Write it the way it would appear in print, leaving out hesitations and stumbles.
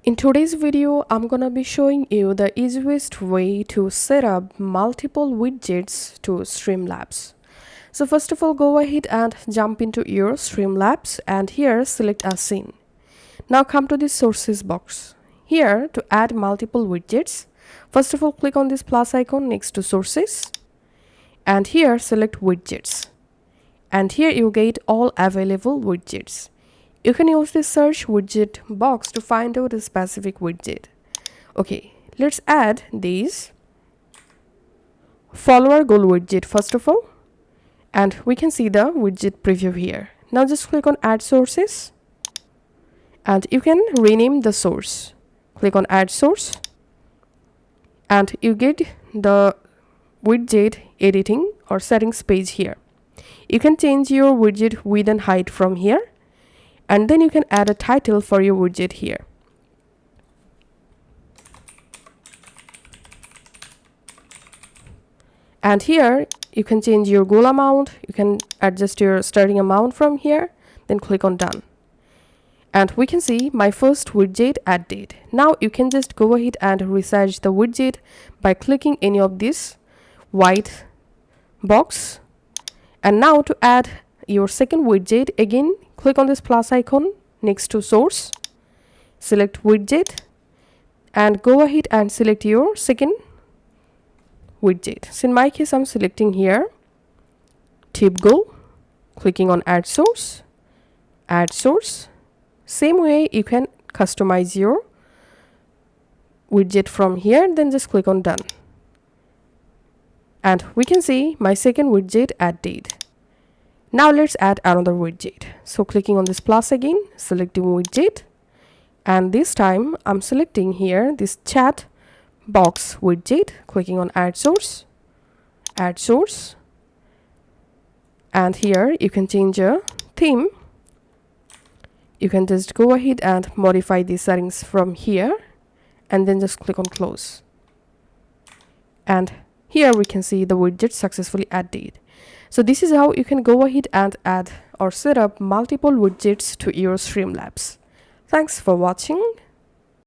In today's video, I'm gonna be showing you the easiest way to set up multiple widgets to Streamlabs. So first of all, go ahead and jump into your Streamlabs and here select a scene. Now come to the sources box. Here to add multiple widgets, first of all click on this plus icon next to sources and here select widgets. And here you get all available widgets. You can use this search widget box to find out a specific widget. Okay, let's add these follower goal widget first of all. And we can see the widget preview here. Now just click on add sources. And you can rename the source. Click on add source. And you get the widget editing or settings page here. You can change your widget width and height from here. And then you can add a title for your widget here. And here you can change your goal amount. You can adjust your starting amount from here. Then click on done. And we can see my first widget add date. Now you can just go ahead and resize the widget by clicking any of this white box. And now to add your second widget, again click on this plus icon next to source, select widget and go ahead and select your second widget. So in my case I'm selecting here tip goal, clicking on add source. Same way you can customize your widget from here, then just click on done. And we can see my second widget add date. Now let's add another widget. So clicking on this plus again, selecting widget. And this time I'm selecting here this chat box widget, clicking on add source. And here you can change a theme. You can just go ahead and modify the settings from here and then just click on close. And here we can see the widget successfully added. So this is how you can go ahead and add or set up multiple widgets to your Streamlabs. Thanks for watching.